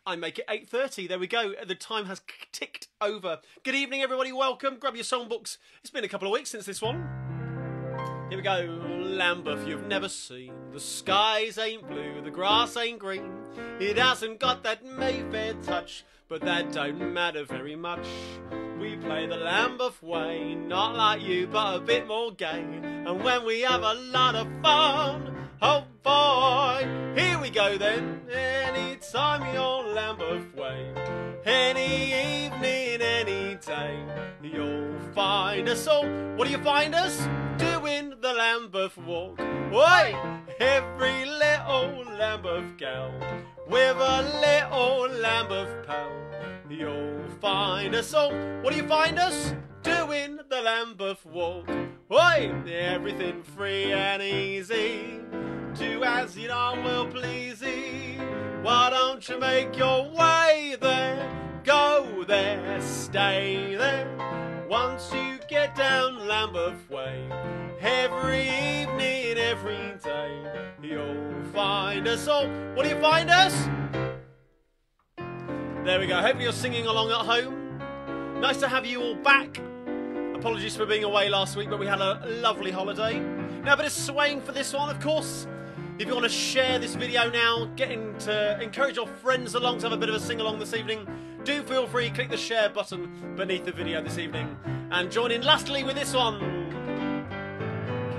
I make it 8:30. There we go. The time has ticked over. Good evening, everybody. Welcome. Grab your songbooks. It's been a couple of weeks since this one. Here we go. Lambeth, you've never seen. The skies ain't blue, the grass ain't green. It hasn't got that Mayfair touch, but that don't matter very much. We play the Lambeth way, not like you, but a bit more gay. And when we have a lot of fun, oh boy, here we go then. Anytime you're Lambeth way, any evening, any day, you'll find us all. What do you find us? Doing the Lambeth walk. Oi! Every little Lambeth gal with a little Lambeth pal. You'll find us all. What do you find us? Doing the Lambeth walk. Oi! Everything free and easy. Do as you know will please ye. Why don't you make your way there? Go there, stay there. Once you get down Lambeth way, every evening, every day, you'll find us all. What do you find us? There we go. Hopefully you're singing along at home. Nice to have you all back. Apologies for being away last week, but we had a lovely holiday. Now a bit of swaying for this one, of course. If you want to share this video now, to encourage your friends along to have a bit of a sing-along this evening, do feel free, click the share button beneath the video this evening. And join in lastly with this one.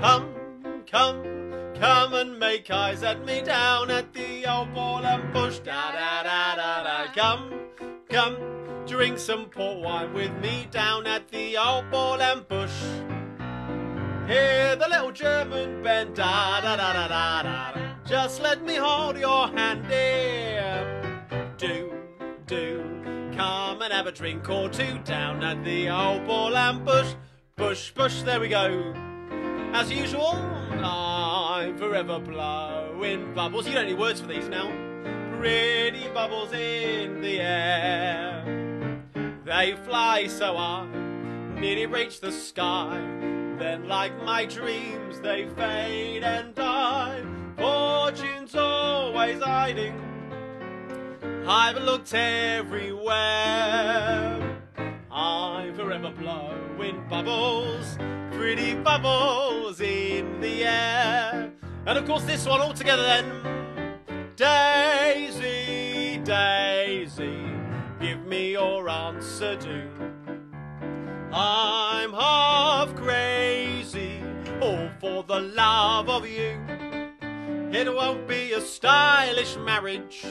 Come, come, come and make eyes at me down at the old ball and push. Da da da da da. Come, come, drink some port wine with me down at the old ball and push. Hear the little German band. Da da da da da da. Just let me hold your hand, dear. Do. Come and have a drink or two down at the old ball and push. Push, push, there we go. As usual, I'm forever blowing bubbles. You don't need words for these now. Pretty bubbles in the air. They fly so high, nearly reach the sky. Then like my dreams, they fade and die. Fortune's always hiding. I've looked everywhere. I'm forever blowing bubbles, pretty bubbles in the air. And of course this one all together then. Daisy, Daisy, give me your answer do. I'm half crazy, all for the love of you. It won't be a stylish marriage,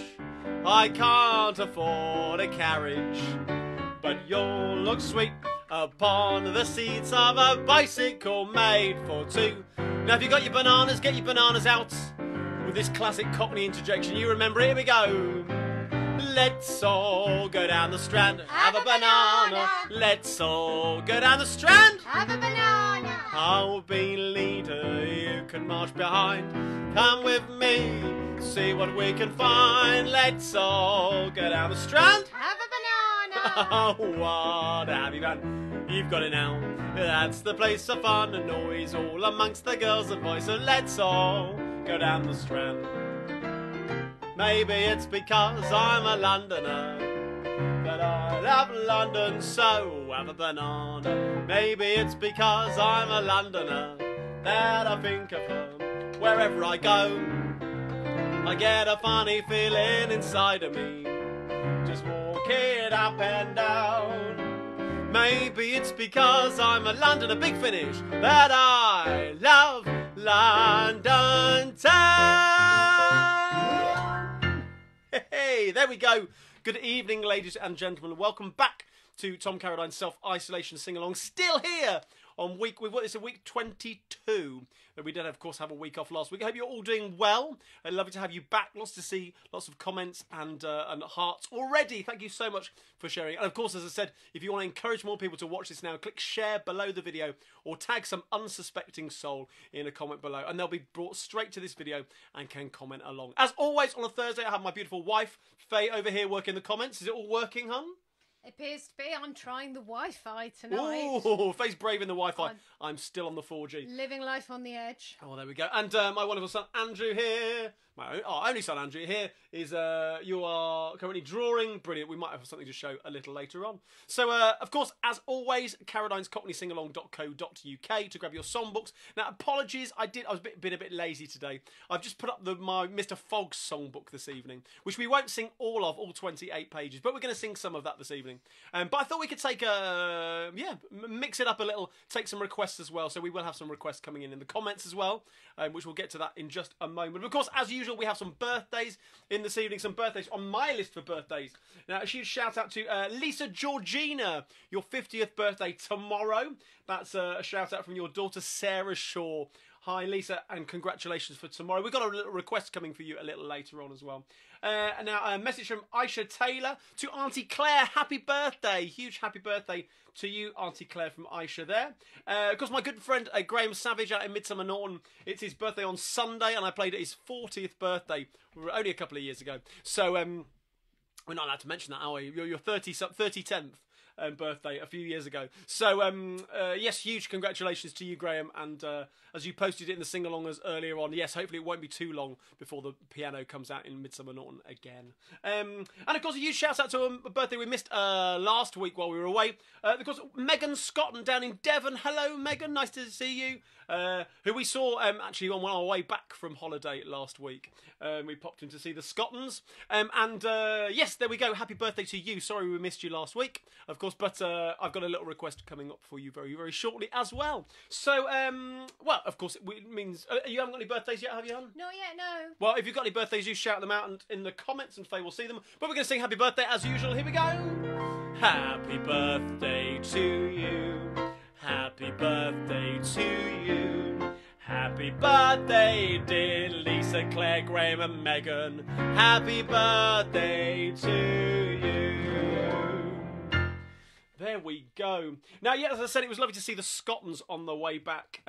I can't afford a carriage, but you'll look sweet upon the seats of a bicycle made for two. Now if you got your bananas, get your bananas out with this classic Cockney interjection. You remember it? Here we go. Let's all go down the Strand, have a banana. Let's all go down the Strand, have a banana. I'll be leader, you can march behind. Come with me, see what we can find. Let's all go down the Strand, have a banana. Oh, what have you done? You've got it now. That's the place of fun and noise, all amongst the girls and boys. So let's all go down the Strand. Maybe it's because I'm a Londoner that I love London so. Have a banana. Maybe it's because I'm a Londoner that I think of her. Wherever I go, I get a funny feeling inside of me, just walking up and down. Maybe it's because I'm a Londoner, big finish, that I love London town. Hey, there we go. Good evening, ladies and gentlemen. Welcome back to Tom Carradine's Self-Isolation Sing-Along. Still here on week 22. We did, of course, have a week off last week. I hope you're all doing well. I'd love to have you back. Lots to see, lots of comments and hearts already. Thank you so much for sharing. And of course, as I said, if you want to encourage more people to watch this now, click share below the video or tag some unsuspecting soul in a comment below, and they'll be brought straight to this video and can comment along. As always, on a Thursday, I have my beautiful wife, Faye, over here working the comments. Is it all working, hun? It appears to be. I'm trying the Wi-Fi tonight. Ooh, face brave in the Wi-Fi. I'm still on the 4G. Living life on the edge. Oh, there we go. And my wonderful son Andrew here, my only son Andrew here, is you are currently drawing. Brilliant. We might have something to show a little later on. So, of course, as always, Carradine's CockneySingalong.co.uk to grab your songbooks. Now, apologies, I was been a bit lazy today. I've just put up my Mr. Fogg's songbook this evening, which we won't sing all 28 pages, but we're going to sing some of that this evening. But I thought we could take mix it up a little, take some requests as well. So we will have some requests coming in the comments as well, which we'll get to that in just a moment. But of course, as usual, we have some birthdays in this evening, some birthdays on my list for birthdays. Now, a huge shout out to Lisa Georgina, your 50th birthday tomorrow. That's a shout out from your daughter Sarah Shaw. Hi Lisa, and congratulations for tomorrow. We've got a little request coming for you a little later on as well. And now a message from Aisha Taylor to Auntie Claire. Happy birthday. Huge happy birthday to you, Auntie Claire, from Aisha there. Of course, my good friend Graham Savage out in Midsummer Norton. It's his birthday on Sunday, and I played at his 40th birthday only a couple of years ago. So we're not allowed to mention that, are we? Your 3010th. Birthday a few years ago. So yes, huge congratulations to you, Graham, and as you posted it in the sing-alongers earlier on, yes, hopefully it won't be too long before the piano comes out in Midsummer Norton again. And of course, a huge shout out to a birthday we missed last week while we were away. Of course, Megan Scotton down in Devon. Hello, Megan, nice to see you. Who we saw actually on our way back from holiday last week. We popped in to see the Scottons. Yes, there we go. Happy birthday to you. Sorry we missed you last week, of course, but I've got a little request coming up for you very, very shortly as well. So, well, of course, it means... you haven't got any birthdays yet, have you, hon? Not yet, no. Well, if you've got any birthdays, you shout them out in the comments and Faye will see them. But we're going to sing happy birthday as usual. Here we go. Happy birthday to you. Happy birthday to you. Happy birthday, dear Lisa, Claire, Graham and Megan. Happy birthday to you. There we go. Now, yeah, as I said, it was lovely to see the Scottons on the way back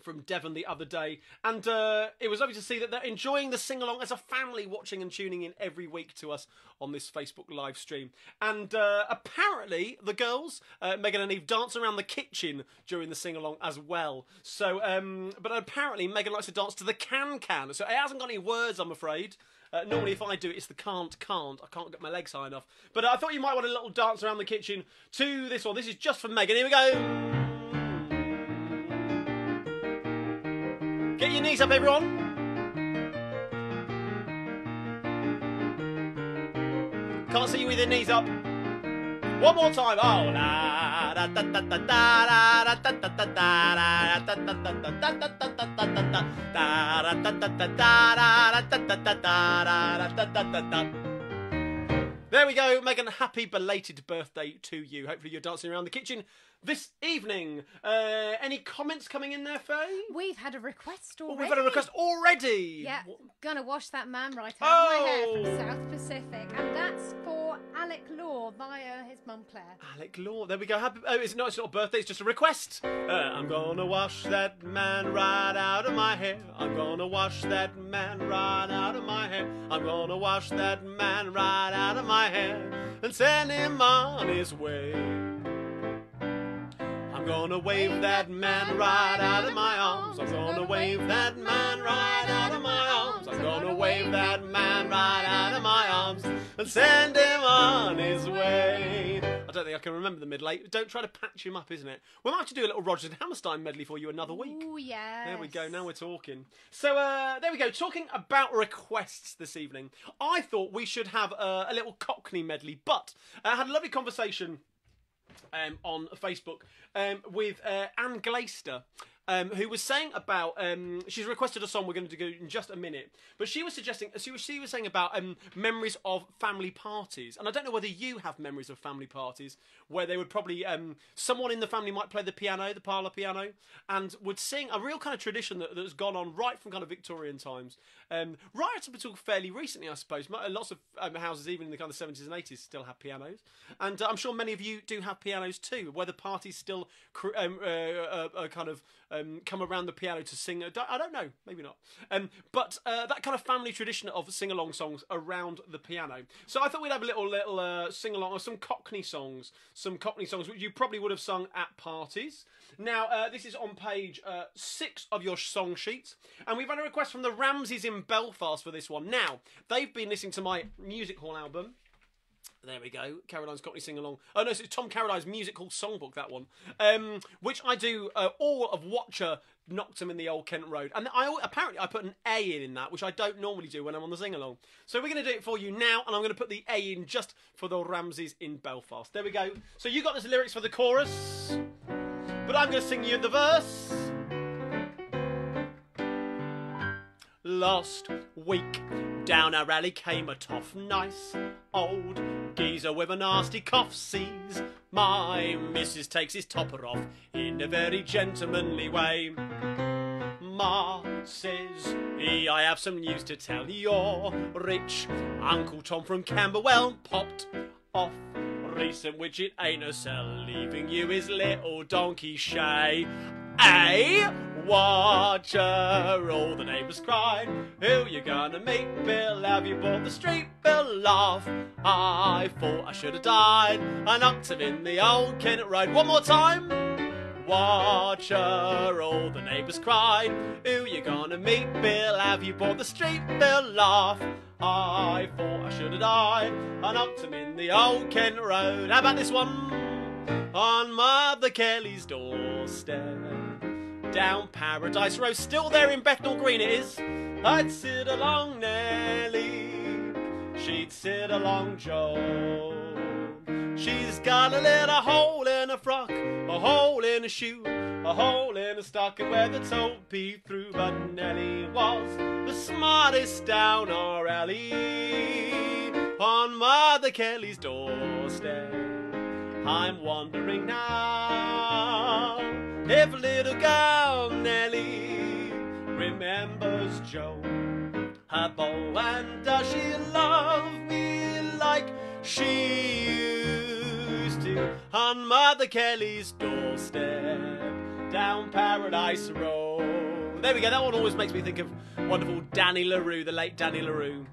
from Devon the other day, and it was lovely to see that they're enjoying the sing-along as a family, watching and tuning in every week to us on this Facebook live stream. And apparently the girls, Megan and Eve, dance around the kitchen during the sing-along as well. So, but apparently Megan likes to dance to the can-can, so it hasn't got any words, I'm afraid. Normally if I do it, it's the can't. I can't get my legs high enough. But I thought you might want a little dance around the kitchen to this one. This is just for Megan. Here we go. Get your knees up, everyone. Can't see you with your knees up. One more time. Oh, la da da da da da da da da da da da da da da da. There we go, Megan. Happy belated birthday to you. Hopefully you're dancing around the kitchen this evening. Any comments coming in there, Faye? We've had a request already. Oh, we've had a request already. Yeah, gonna wash that man right out of my hair from Oh. South Pacific, and that's for Alec Law via his mum Claire. Alec Law. There we go. Happy. Oh, it's not a birthday. It's just a request. I'm gonna wash that man right out of my hair. I'm gonna wash that man right out of my hair. I'm gonna wash that man right out of my hair and send him on his way. I'm gonna wave that man right out of my arms. I'm gonna wave that man right out of my arms. I'm gonna wave that man right out of my arms and send him on his way. I don't think I can remember the medley. Don't try to patch him up, isn't it? We might have to do a little Rodgers and Hammerstein medley for you another week. Oh, yeah. There we go. Now we're talking. So there we go. Talking about requests this evening, I thought we should have a little Cockney medley, but I had a lovely conversation on Facebook with Anne Glaister, who was saying about she's requested a song we're going to do in just a minute, but she was suggesting she was saying about memories of family parties, and I don't know whether you have memories of family parties where they would probably someone in the family might play the piano, the parlour piano, and would sing a real kind of tradition that's gone on right from kind of Victorian times, right up until fairly recently, I suppose. Lots of houses, even in the kind of 70s and 80s, still have pianos, and I'm sure many of you do have pianos too. Whether parties still kind of come around the piano to sing. I don't know, maybe not. But that kind of family tradition of sing-along songs around the piano. So I thought we'd have a little sing-along of some Cockney songs which you probably would have sung at parties. Now, this is on page 6 of your song sheet, and we've had a request from the Ramseys in Belfast for this one. Now, they've been listening to my music hall album. There we go, Carradine's Cockney Sing-Along. Oh no, so it's Tom Carradine's music hall songbook, that one. Which I do all of Wotcher, Knocked 'em in the Old Kent Road. And apparently I put an A in that, which I don't normally do when I'm on the sing-along. So we're going to do it for you now, and I'm going to put the A in just for the Ramseys in Belfast. There we go. So you got the lyrics for the chorus, but I'm going to sing you the verse. Last week, down our alley came a tough, nice old geezer with a nasty cough. Sees my missus takes his topper off in a very gentlemanly way. Ma says, I have some news to tell. Your rich Uncle Tom from Camberwell popped off recent, which it ain't a sell, leaving you his little donkey shay. Wotcher, all the neighbours cried, who you gonna meet, Bill? Have you bought the street bill? Laugh, I thought I should have died. I knocked him in the Old Kent Road. One more time. Wotcher, all the neighbours cried, who you gonna meet, Bill? Have you bought the street bill? Laugh, I thought I should have died. I knocked him in the Old Kent Road. How about this one? On Mother Kelly's doorstep, down Paradise Road, still there in Bethnal Green it is. I'd sit along Nelly, she'd sit along Joe. She's got a little hole in her frock, a hole in her shoe, a hole in her stocking where the toe peeped through. But Nelly was the smartest down our alley, on Mother Kelly's doorstep. I'm wondering now if little girl Nelly remembers Joe, her beau, and does she love me like she used to, on Mother Kelly's doorstep, down Paradise Road. There we go, that one always makes me think of wonderful Danny LaRue, the late Danny LaRue.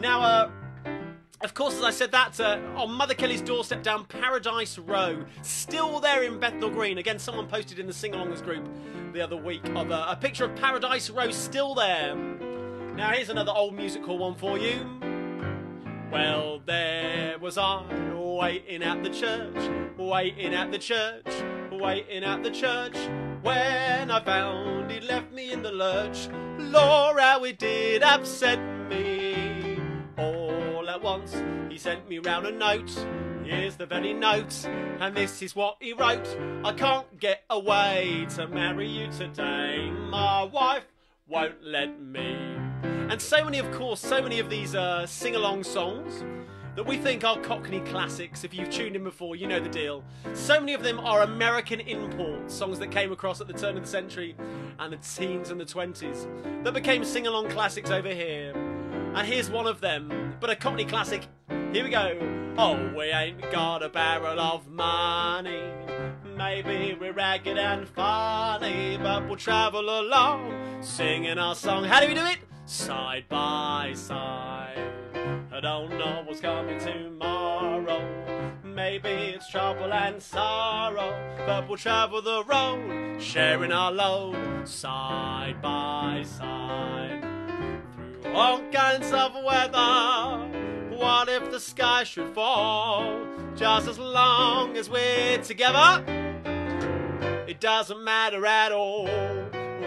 Now, of course, as I said that, on Mother Kelly's doorstep down Paradise Row, still there in Bethnal Green. Again, someone posted in the Sing-Alongers group the other week of a picture of Paradise Row still there. Now, here's another old musical one for you. Well, there was I, waiting at the church, waiting at the church, waiting at the church, when I found he'd left me in the lurch. Lord, how it did upset me. All at once, he sent me round a note. Here's the very note, and this is what he wrote. I can't get away to marry you today. My wife won't let me. And so many, of course, so many of these sing-along songs that we think are Cockney classics. If you've tuned in before, you know the deal. So many of them are American imports, songs that came across at the turn of the century and the teens and the 20s, that became sing-along classics over here. And here's one of them, but a Cockney classic. Here we go. Oh, we ain't got a barrel of money. Maybe we're ragged and funny, but we'll travel along, singing our song. How do we do it? Side by side. I don't know what's coming tomorrow. Maybe it's trouble and sorrow, but we'll travel the road, sharing our load, side by side. Through all kinds of weather, what if the sky should fall? Just as long as we're together, it doesn't matter at all.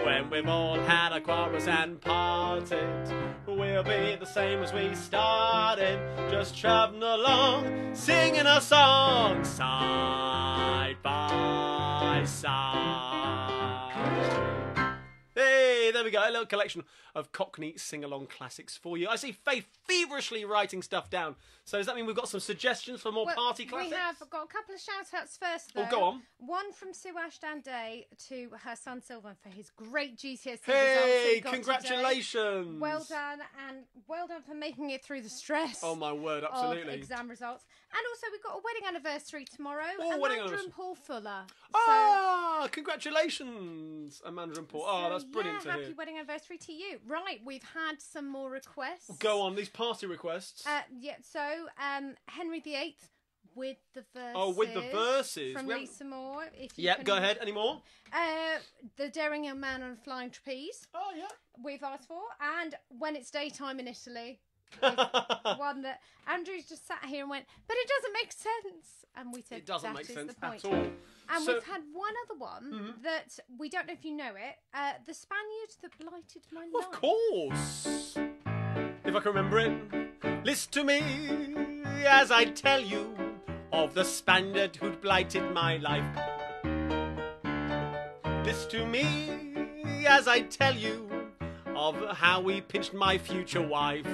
When we've all had our quarrels and parted, we'll be the same as we started, just travelling along, singing a song, side by side. Hey, there there we go. A little collection of Cockney sing-along classics for you. I see Faith feverishly writing stuff down. So does that mean we've got some suggestions for more party classics? We have got a couple of shout-outs first, though. Oh, go on. One from Sue Ashdown Day to her son Sylvan for his great GCSE results. Hey, congratulations. Today. Well done, and well done for making it through the stress. Oh, my word, absolutely. Of exam results. And also, we've got a wedding anniversary tomorrow. Oh, Amanda and Paul Fuller. Ah, congratulations, Amanda and Paul. Oh, that's brilliant to hear. Happy wedding anniversary to you. Right, we've had some more requests. Go on, these party requests. Henry VIII with the verses. Oh, with the verses. From Lisa Moore. Go ahead. Any more? The Daring Young Man on a Flying Trapeze. Oh, yeah. We've asked for. And When It's Daytime in Italy. One that Andrew's just sat here and went, but it doesn't make sense. And we said, it doesn't make sense at all. And we've had one other one that we don't know if you know it. The Spaniard That Blighted My Life. Of course. If I can remember it. Listen to me as I tell you of the Spaniard who'd blighted my life. Listen to me as I tell you of how he pinched my future wife.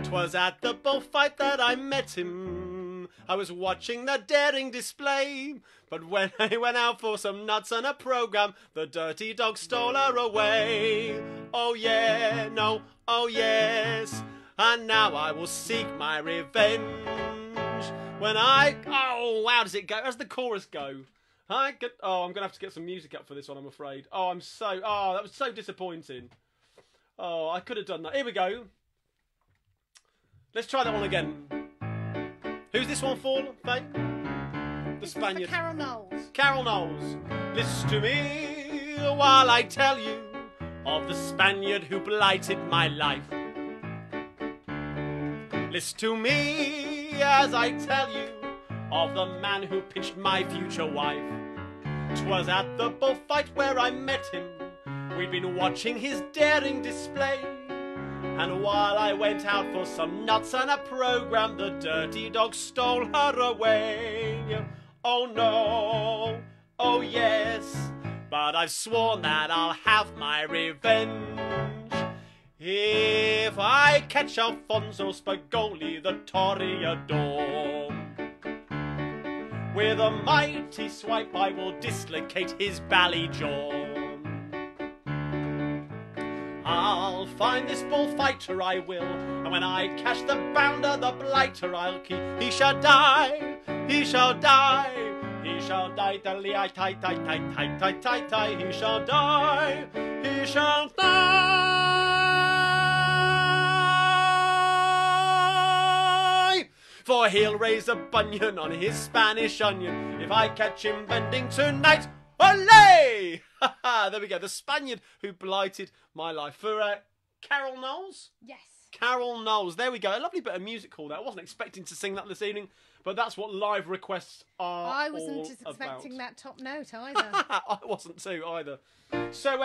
'Twas at the bullfight that I met him. I was watching the daring display, but when I went out for some nuts and a programme, the dirty dog stole her away. Oh yeah, no, oh yes, and now I will seek my revenge. When oh, how does it go? How does the chorus go? I'm going to have to get some music up for this one, I'm afraid. That was so disappointing. Oh, I could have done that. Here we go. Let's try that one again. Who's this one for, Faye? The Spaniard. For Carol Knowles. Carol Knowles. Listen to me while I tell you of the Spaniard who blighted my life. Listen to me as I tell you of the man who pinched my future wife. 'Twas at the bullfight where I met him. We'd been watching his daring display, and while I went out for some nuts and a programme, the dirty dog stole her away. Oh no, oh yes, but I've sworn that I'll have my revenge. If I catch Alfonso Spagoli, the Toreador, with a mighty swipe I will dislocate his bally jaw. I'll find this bullfighter, I will, and when I catch the bounder, the blighter I'll keep. He shall die, he shall die, he shall die, he shall die, he shall die. For he'll raise a bunion on his Spanish onion if I catch him bending tonight. Olé! There we go. The Spaniard who blighted my life. For Carol Knowles? Yes. Carol Knowles. There we go. A lovely bit of music call there. I wasn't expecting to sing that this evening, but that's what live requests are. I wasn't expecting that top note either. I wasn't too either. So,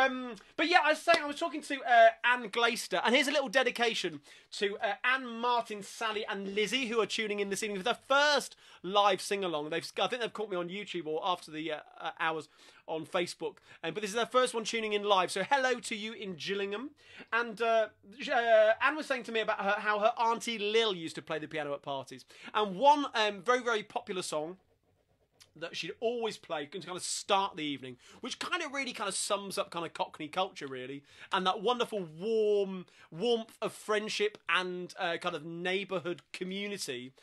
but yeah, I was talking to Anne Glaister, and here's a little dedication to Anne, Martin, Sally, and Lizzie, who are tuning in this evening for their first live sing-along. I think they've caught me on YouTube or after the hours on Facebook, but this is their first one tuning in live. So, hello to you in Gillingham. And Anne was saying to me about how her auntie Lil used to play the piano at parties, and one very, very popular song that she'd always play to kind of start the evening, which kind of really kind of sums up kind of Cockney culture, really, and that wonderful warmth of friendship and kind of neighbourhood community,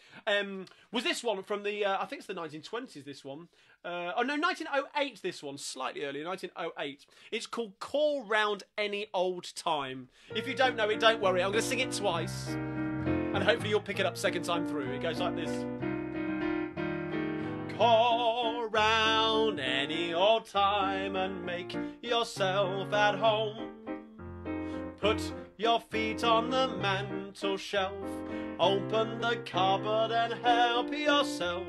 was this one from the, I think it's the 1920s, this one. 1908, this one, slightly earlier, 1908. It's called Call Round Any Old Time. If you don't know it, don't worry, I'm going to sing it twice, and hopefully you'll pick it up second time through. It goes like this. Call round any old time and make yourself at home. Put your feet on the mantel shelf, open the cupboard and help yourself.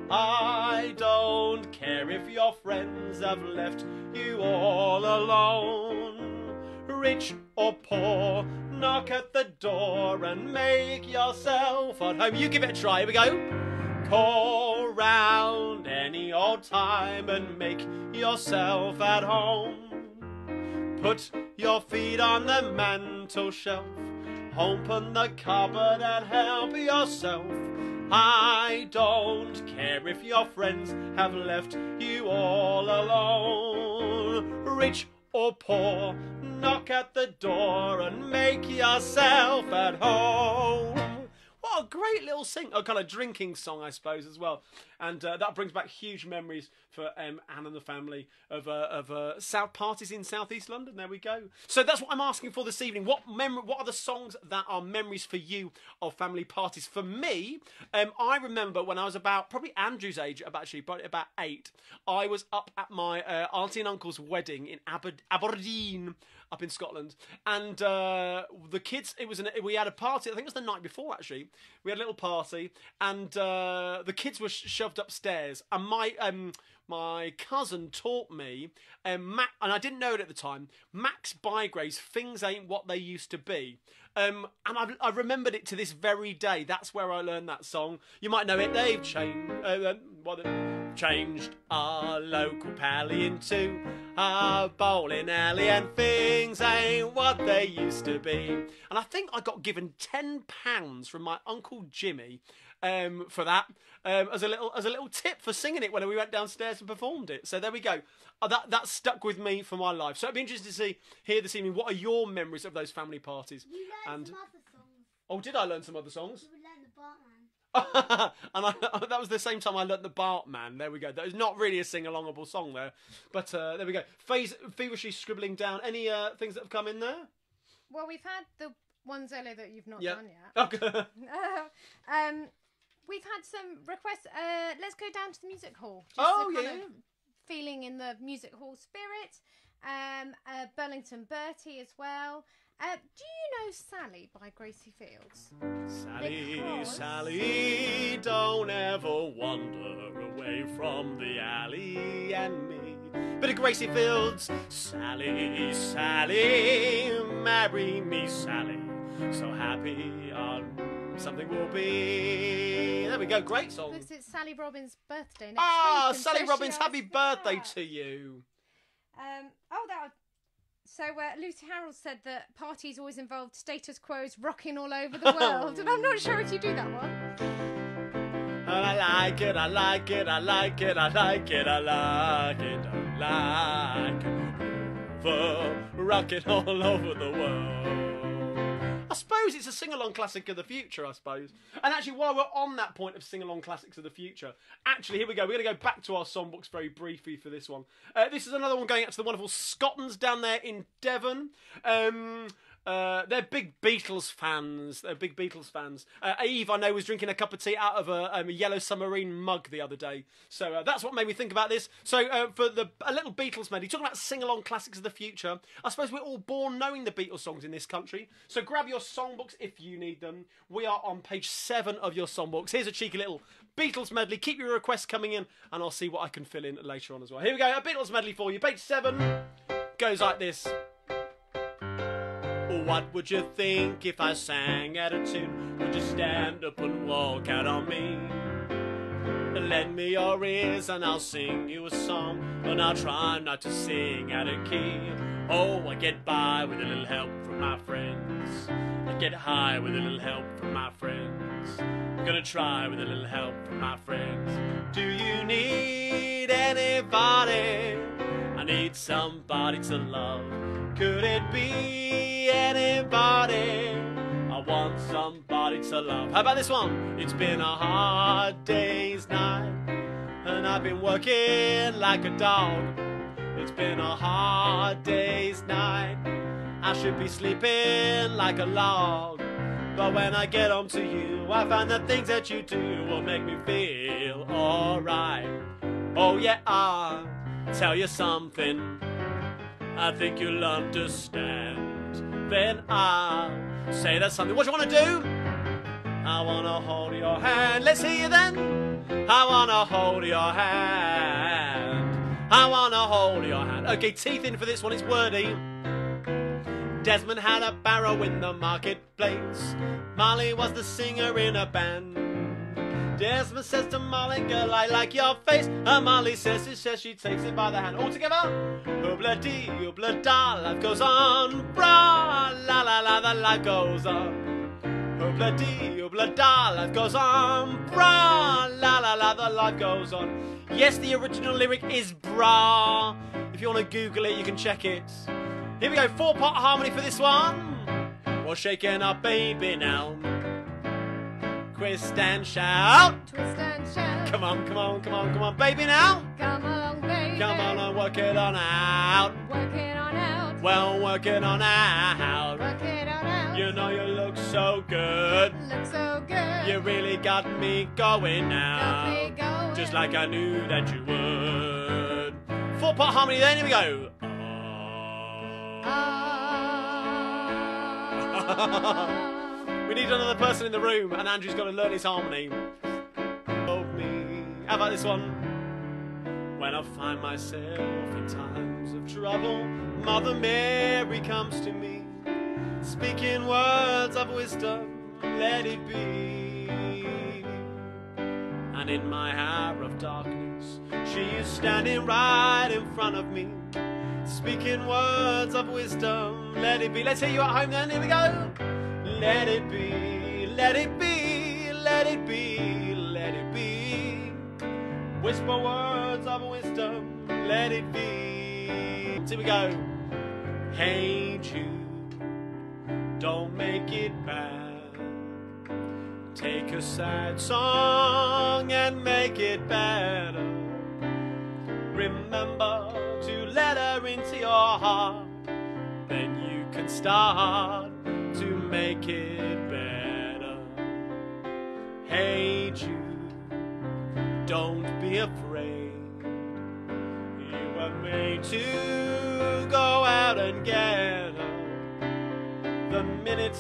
I don't care if your friends have left you all alone. Rich or poor, knock at the door and make yourself at home. You give it a try, here we go. Call round any old time and make yourself at home. Put your feet on the mantel shelf. Open the cupboard and help yourself. I don't care if your friends have left you all alone. Rich or poor, knock at the door and make yourself at home. What a great little kind of drinking song, I suppose, as well. And that brings back huge memories for Anne and the family of South parties in South East London. There we go. So that's what I'm asking for this evening. What are the songs that are memories for you of family parties? For me, I remember when I was probably Andrew's age, about 8, I was up at my auntie and uncle's wedding in Aberdeen, up in Scotland, and the kids. We had a party. I think it was the night before. Actually, we had a little party, and the kids were shoved upstairs, and my cousin taught me, and I didn't know it at the time, Max Bygrave's "Things Ain't What They Used to Be." And I remembered it to this very day. That's where I learned that song. You might know it. They've changed our local pally into a bowling alley, and things ain't what they used to be. And I think I got given £10 from my Uncle Jimmy for that, as a little tip for singing it when we went downstairs and performed it. So there we go. That stuck with me for my life. So it'd be interesting to hear this evening, what are your memories of those family parties? You learned some other songs. Oh, did I learn some other songs? You learned the Bartman. And that was the same time I learnt the Bartman. There we go. That is not really a sing-alongable song there, but there we go. Feverishly scribbling down any things that have come in there. Well, we've had the ones earlier that you've not done yet. Okay. We've had some requests. Let's go down to the music hall. Feeling in the music hall spirit. Burlington Bertie as well. Do you know Sally by Gracie Fields? Sally, don't ever wander away from the alley and me. Bit of Gracie Fields. Sally, marry me, Sally. So happy something will be. There we go, great song. Because it's Sally Robbins' birthday next week. Sally Robbins, happy birthday to you. So Lucy Harrell said that parties always involved status quos rocking all over the world, and I'm not sure if you do that one. I like it, I like it, I like it, I like it, I like it, I like it. Rocking all over the world. I suppose it's a sing-along classic of the future, I suppose. And actually, while we're on that point of sing-along classics of the future, actually, here we go. We're going to go back to our songbooks very briefly for this one. This is another one going out to the wonderful Scottons down there in Devon. They're big Beatles fans. Eve, I know, was drinking a cup of tea out of a yellow submarine mug the other day. So that's what made me think about this. So for a little Beatles medley, talking about sing-along classics of the future, I suppose we're all born knowing the Beatles songs in this country. So grab your songbooks if you need them. We are on page 7 of your songbooks. Here's a cheeky little Beatles medley. Keep your requests coming in, and I'll see what I can fill in later on as well. Here we go, a Beatles medley for you. Page 7 goes like this. What would you think if I sang out of tune? Would you stand up and walk out on me? Lend me your ears and I'll sing you a song, and I'll try not to sing out of key. Oh, I get by with a little help from my friends. I get high with a little help from my friends. I'm gonna try with a little help from my friends. Do you need anybody? I need somebody to love. Could it be anybody? I want somebody to love. How about this one? It's been a hard day's night, and I've been working like a dog. It's been a hard day's night, I should be sleeping like a log. But when I get home to you, I find the things that you do will make me feel alright. Oh yeah, I'll tell you something I think you'll understand. Then I'll say that's something. What do you want to do? I want to hold your hand. Let's hear you then. I want to hold your hand. I want to hold your hand. Okay, teeth in for this one. It's wordy. Desmond had a barrow in the marketplace. Marley was the singer in a band. Desmond says to Molly, girl, I like your face. And Molly says she takes it by the hand. All together. Oobla-dee, oobla-da, life goes on. Bra, la la la, the life goes on. Oobla-dee, oobla-da, life goes on. Bra, la la la, the life goes on. Yes, the original lyric is bra. If you want to Google it, you can check it. Here we go, 4-part harmony for this one. We're shaking our baby now. Twist and shout. Twist and shout. Come on, come on, come on, come on, baby now. Come along, baby. Come on and work it on out. Work it on out. Well, work it on out. Work it on out. You know you look so good. Look so good. You really got me going now. Got me going. Just like I knew that you would. 4-part harmony then, here we go. We need another person in the room, and Andrew's got to learn his harmony. Oh me. How about this one? When I find myself in times of trouble, Mother Mary comes to me, speaking words of wisdom, let it be. And in my hour of darkness, she is standing right in front of me, speaking words of wisdom, let it be. Let's hear you at home then, here we go. Let it be, let it be, let it be, let it be. Whisper words of wisdom, let it be. Here we go. Hey Jude, don't make it bad. Take a sad song and make it better. Remember to let her into your heart, then you can start to make it better. Hey Jude, don't be afraid. You were made to go out and get her. The minute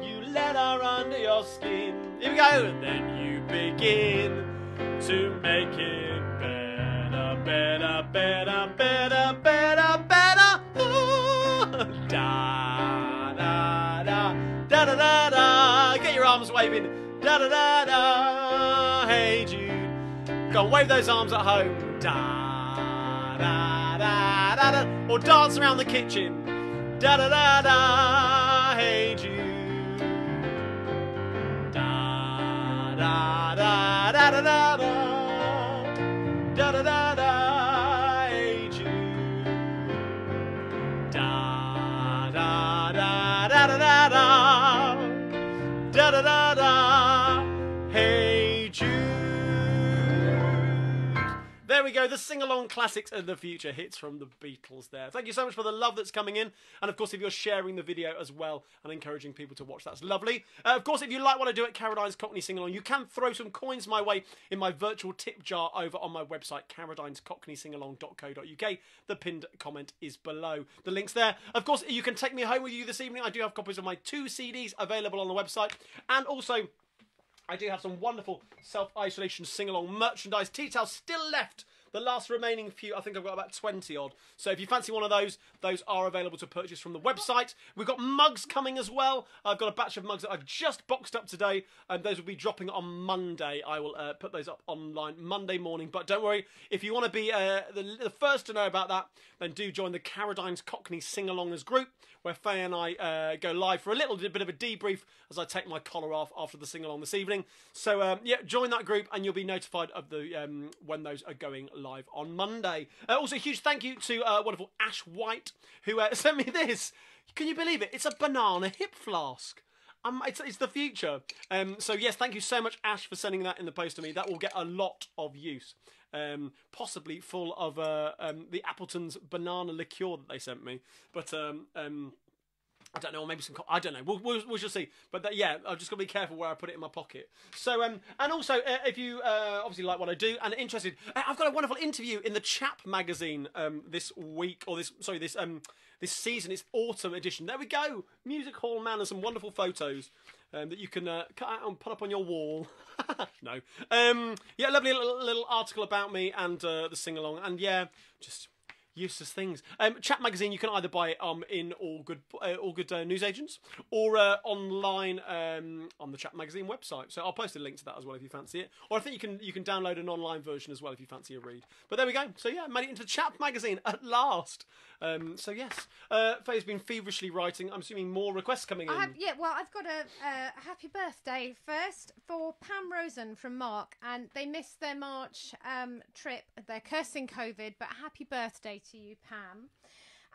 you let her under your skin, here we go, then you begin to make it better, better, better, better, better, better. Ooh, da da da da da da da. Get your arms waving. Da da da da. Hey Jude, go on, wave those arms at home. Da da da da da. Or dance around the kitchen. Da da da da. Hey Jude. Da da da da da da da. Da da da da. Hey Jude. Da da da da da da da. Da da da da. Hey Jude. There we go, the sing-along classics and the future hits from the Beatles there. Thank you so much for the love that's coming in. And of course, if you're sharing the video as well and encouraging people to watch, that's lovely. Of course, if you like what I do at Carradine's Cockney Sing-Along, you can throw some coins my way in my virtual tip jar over on my website, carradinescockneysingalong.co.uk. The pinned comment is below. The link's there. Of course, you can take me home with you this evening. I do have copies of my 2 CDs available on the website. And also, I do have some wonderful self-isolation sing-along merchandise. Tea towels still left. The last remaining few, I think I've got about 20 odd. So if you fancy one of those are available to purchase from the website. We've got mugs coming as well. I've got a batch of mugs that I've just boxed up today, and those will be dropping on Monday. I will put those up online Monday morning. But don't worry, if you want to be the first to know about that, then do join the Carradine's Cockney Sing-Alongers group, where Faye and I go live for a little bit of a debrief as I take my collar off after the sing-along this evening. So, yeah, join that group and you'll be notified of the when those are going live on Monday. Also, a huge thank you to wonderful Ash White, who sent me this. Can you believe it? It's a banana hip flask. It's the future. So, yes, thank you so much, Ash, for sending that in the post to me. That will get a lot of use. Possibly full of the Appleton's banana liqueur that they sent me. But I don't know, or maybe some... I don't know. We shall see. But yeah, I've just got to be careful where I put it in my pocket. So, and also, if you obviously like what I do and are interested, I've got a wonderful interview in the Chap magazine this week, or this season. It's autumn edition. There we go. Music Hall Man and some wonderful photos that you can cut out and put up on your wall. No. Yeah, lovely little article about me and the sing-along. And yeah, just Useless things. Chat magazine, you can either buy it in all good newsagents or online on the Chat magazine website. So I'll post a link to that as well if you fancy it. Or I think you can download an online version as well if you fancy a read. But there we go. So yeah, made it into Chat magazine at last. So yes, Faye's been feverishly writing. I'm assuming more requests coming in. I've got a happy birthday first for Pam Rosen from Mark, and they missed their March trip. They're cursing COVID, but happy birthday to you, Pam.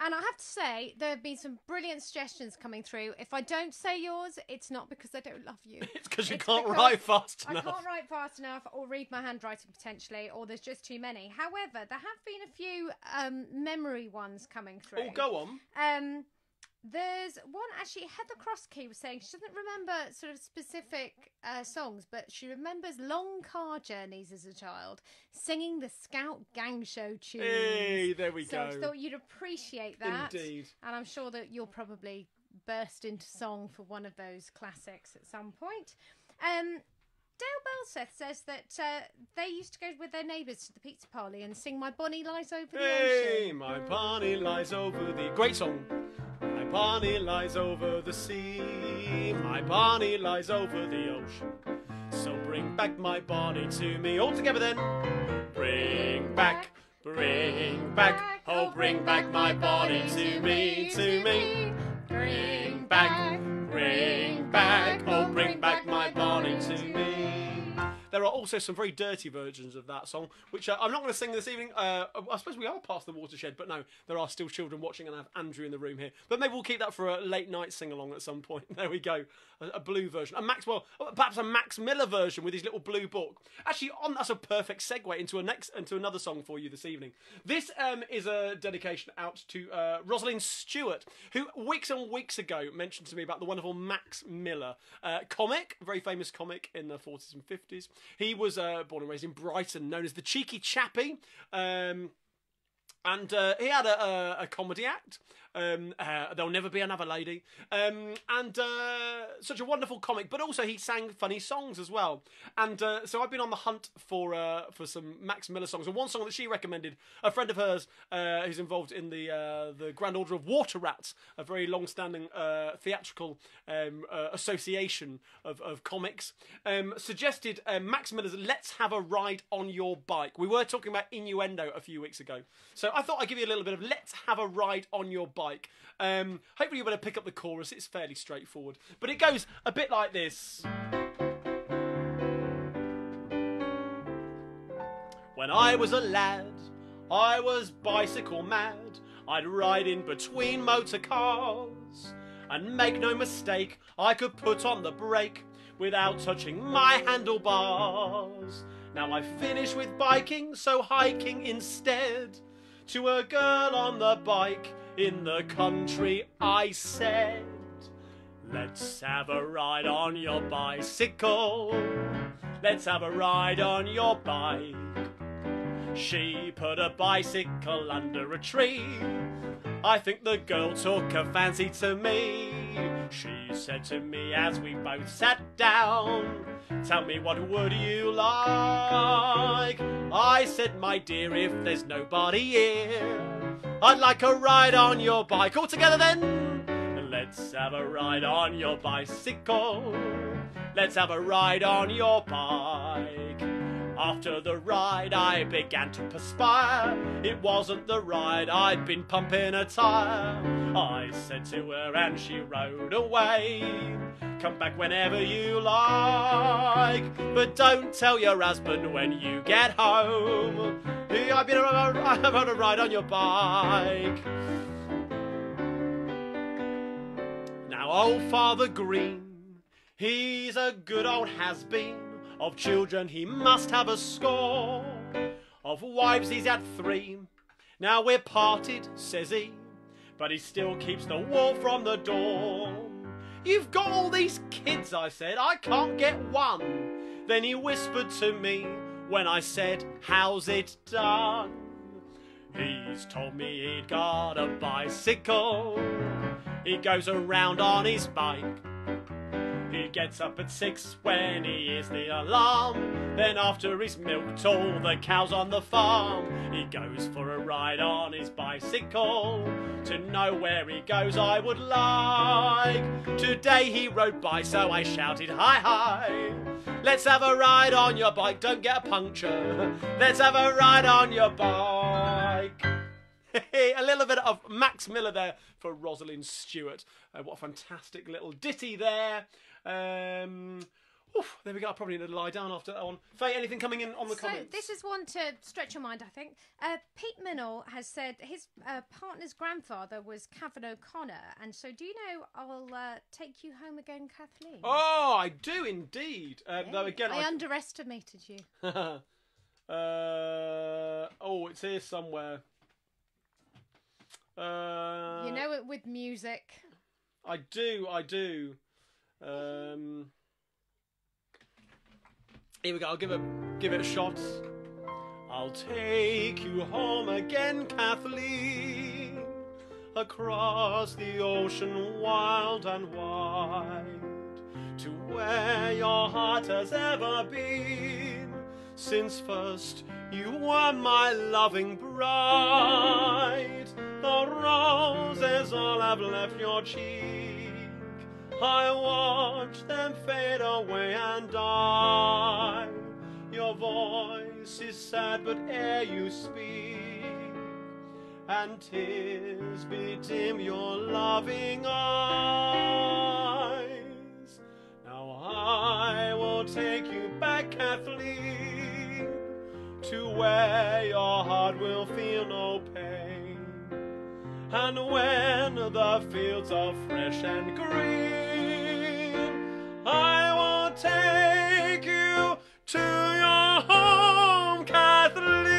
And I have to say, there have been some brilliant suggestions coming through. If I don't say yours, it's not because I don't love you. It's because you can't write fast enough. I can't write fast enough, or read my handwriting potentially, or there's just too many. However, there have been a few memory ones coming through. Oh, go on. There's one, actually, Heather Crosskey was saying she doesn't remember sort of specific songs, but she remembers long car journeys as a child, singing the Scout Gang Show tunes. Hey, there we go. So I thought you'd appreciate that. Indeed. And I'm sure that you'll probably burst into song for one of those classics at some point. Dale Belseth says that they used to go with their neighbours to the pizza parley and sing My Bonnie Lies Over the Ocean. Hey, my Bonnie lies over the... Great song. My Bonnie lies over the sea. My Bonnie lies over the ocean. So bring back my Bonnie to me. All together then. Bring back, oh bring back my Bonnie to me, to me. Bring back, oh bring back my Bonnie to me. There are also some very dirty versions of that song, which I'm not going to sing this evening. I suppose we are past the watershed, but no, there are still children watching, and I have Andrew in the room here. But maybe we'll keep that for a late night sing-along at some point. There we go. A blue version. Perhaps a Max Millar version with his little blue book. Actually, that's a perfect segue into another song for you this evening. This is a dedication out to Rosalind Stewart, who weeks and weeks ago mentioned to me about the wonderful Max Millar comic, very famous comic in the 40s and 50s. He was born and raised in Brighton, known as the Cheeky Chappie. And he had a comedy act, There'll Never Be Another Lady, and such a wonderful comic, but also he sang funny songs as well. And so I've been on the hunt for some Max Millar songs, and one song that she recommended, a friend of hers who's involved in the Grand Order of Water Rats, a very long-standing theatrical association of comics, suggested Max Millar's Let's Have a Ride on Your Bike. We were talking about innuendo a few weeks ago, so I thought I'd give you a little bit of Let's Have a Ride on Your Bike. Hopefully you're going to pick up the chorus. It's fairly straightforward, but it goes a bit like this. When I was a lad, I was bicycle mad. I'd ride in between motor cars, and make no mistake, I could put on the brake without touching my handlebars. Now I've finished with biking, so hiking instead. To a girl on the bike in the country I said, let's have a ride on your bicycle. Let's have a ride on your bike. She put a bicycle under a tree. I think the girl took a fancy to me. She said to me as we both sat down, tell me, what would you like? I said, my dear, if there's nobody here, I'd like a ride on your bike. All together then. Let's have a ride on your bicycle. Let's have a ride on your bike. After the ride I began to perspire. It wasn't the ride, I'd been pumping a tyre. I said to her and she rode away. Come back whenever you like, but don't tell your husband when you get home. I've had a ride on your bike. Now old Father Green, he's a good old has-been. Of children he must have a score. Of wives he's had 3. Now we're parted, says he, but he still keeps the wall from the door. You've got all these kids, I said, I can't get one. Then he whispered to me when I said, how's it done? He's told me he'd got a bicycle. He goes around on his bike. He gets up at 6 when he hears the alarm. Then after he's milked all the cows on the farm, he goes for a ride on his bicycle. To know where he goes I would like. Today he rode by, so I shouted, hi hi. Let's have a ride on your bike, don't get a puncture. Let's have a ride on your bike. A little bit of Max Millar there for Rosalind Stewart. What a fantastic little ditty there. There we go. I probably need to lie down after that one. Faye, anything coming in on the comments? So this is one to stretch your mind, I think. Pete Minnell has said his partner's grandfather was Cavan O'Connor, and so do you know I'll take you home again, Kathleen? Oh, I do indeed. Though again, I underestimated you. It's here somewhere. You know it with music. I do. Here we go. I'll give it a shot. I'll take you home again, Kathleen, across the ocean wild and wide, to where your heart has ever been, since first you were my loving bride. The roses all have left your cheek, I watch them fade away and die. Your voice is sad, but ere you speak, and tears bedim your loving eyes. Now I will take you back, Kathleen, to where your heart will feel no pain, and when the fields are fresh and green, I will take you to your home, Kathleen.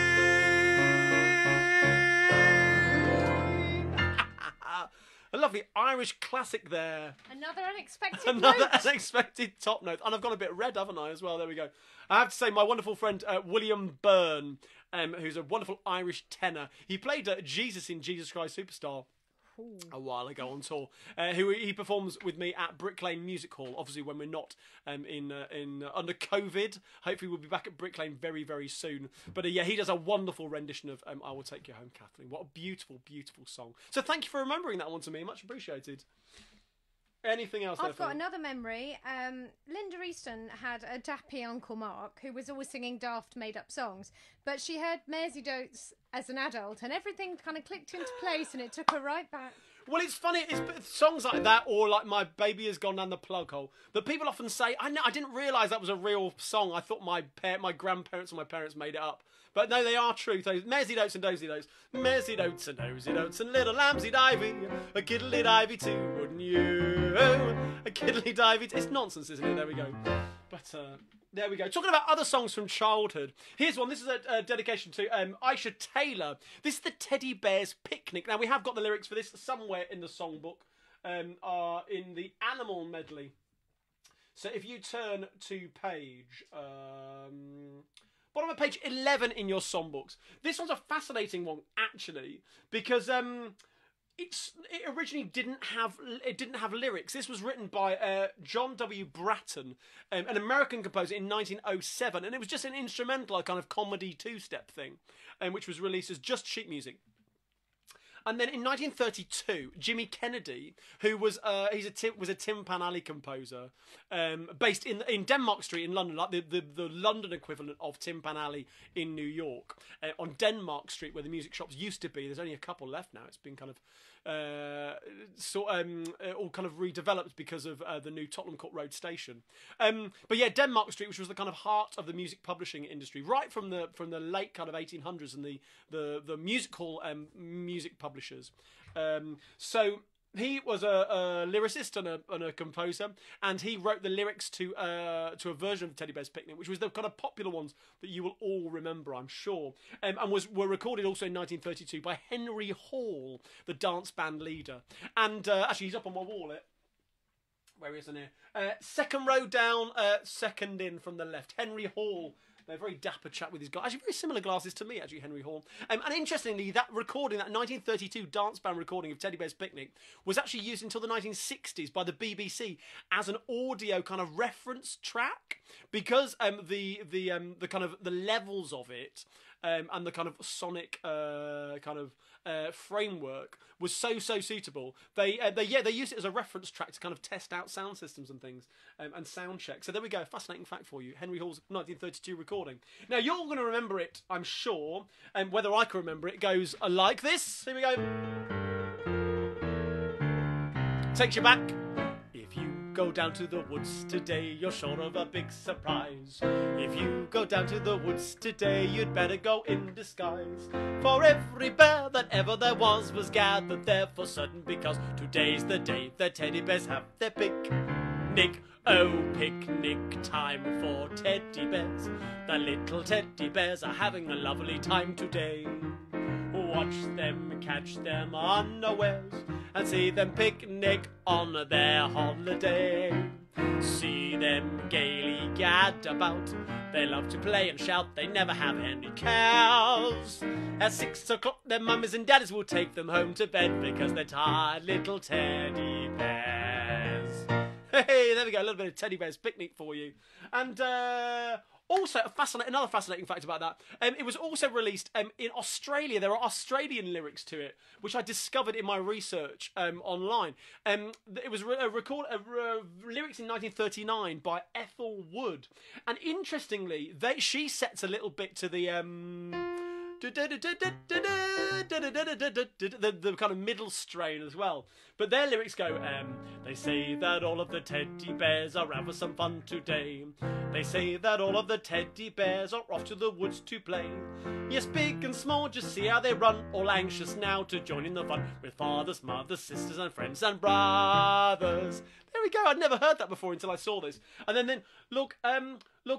A lovely Irish classic there. Another unexpected unexpected top note. And I've gone a bit red, haven't I, as well? There we go. I have to say, my wonderful friend William Byrne, who's a wonderful Irish tenor. He played Jesus in Jesus Christ Superstar a while ago on tour. Who he performs with me at Brick Lane Music Hall. Obviously, when we're not in under COVID, hopefully we'll be back at Brick Lane very, very soon. But yeah, he does a wonderful rendition of "I Will Take You Home, Kathleen." What a beautiful, beautiful song. So thank you for remembering that one to me. Much appreciated. Anything else? I've got another memory. Linda Easton had a dappy Uncle Mark who was always singing daft made-up songs, but she heard Maisie Dotes as an adult, and everything kind of clicked into place, and it took her right back. Well, it's funny. It's songs like that, or like "My Baby Has Gone Down the Plug Hole," that people often say, I didn't realise that was a real song. I thought my grandparents and my parents made it up. But no, they are true. So, Maisie Dotes and Dozy Dotes. Maisie Dotes and Dozy Dotes and little lambsy divey. A kiddly divey too, wouldn't you? A kiddly divey too. It's nonsense, isn't it? There we go. But there we go. Talking about other songs from childhood. Here's one. This is a dedication to Aisha Taylor. This is the Teddy Bear's Picnic. Now, we have got the lyrics for this somewhere in the songbook. Are in the Animal Medley. So if you turn to page... bottom of page 11 in your songbooks. This one's a fascinating one, actually, because it originally didn't have lyrics. This was written by John W. Bratton, an American composer in 1907, and it was just an instrumental, a kind of comedy two-step thing, which was released as just sheet music. And then in 1932, Jimmy Kennedy, who was a Tim Panally composer, based in Denmark Street in London, like the London equivalent of Tim Panally in New York, on Denmark Street, where the music shops used to be. There's only a couple left now. It's been kind of all kind of redeveloped because of the new Tottenham Court Road station. But yeah, Denmark Street, which was the kind of heart of the music publishing industry, right from the late kind of 1800s, and the music hall music publishers. So he was a lyricist and a composer, and he wrote the lyrics to a version of the Teddy Bear's Picnic, which was the kind of popular ones that you will all remember, I'm sure, and were recorded also in 1932 by Henry Hall, the dance band leader. And actually, he's up on my wall. Where he is in here? Second row down, second in from the left. Henry Hall, A very dapper chap with his glasses. Actually, very similar glasses to me, actually, Henry Hall. And interestingly, that recording, that 1932 dance band recording of Teddy Bear's Picnic, was actually used until the 1960s by the BBC as an audio kind of reference track, because the kind of the levels of it and the kind of sonic framework was so suitable. They used it as a reference track to kind of test out sound systems and things and sound check. So there we go, fascinating fact for you. Henry Hall's 1932 recording. Now you're going to remember it, I'm sure, and whether I can remember it goes like this. Here we go. Takes you back. If you go down to the woods today, you're sure of a big surprise. If you go down to the woods today, you'd better go in disguise. For every bear that ever there was gathered there for certain, because today's the day the teddy bears have their picnic. Oh, picnic time for teddy bears. The little teddy bears are having a lovely time today. Watch them catch them unawares and see them picnic on their holiday. See them gaily gad about. They love to play and shout, they never have any cares. At 6 o'clock their mummies and daddies will take them home to bed, because they're tired little teddy bears. Hey, there we go, a little bit of Teddy Bear's Picnic for you. And also, another fascinating fact about that, it was also released in Australia. There are Australian lyrics to it, which I discovered in my research online. It was lyrics in 1939 by Ethel Wood. And interestingly, she sets a little bit to the kind of middle strain as well. But their lyrics go, they say that all of the teddy bears are out for some fun today. They say that all of the teddy bears are off to the woods to play. Yes, big and small, just see how they run, all anxious now to join in the fun with fathers, mothers, sisters and friends and brothers. There we go, I'd never heard that before until I saw this. And then look,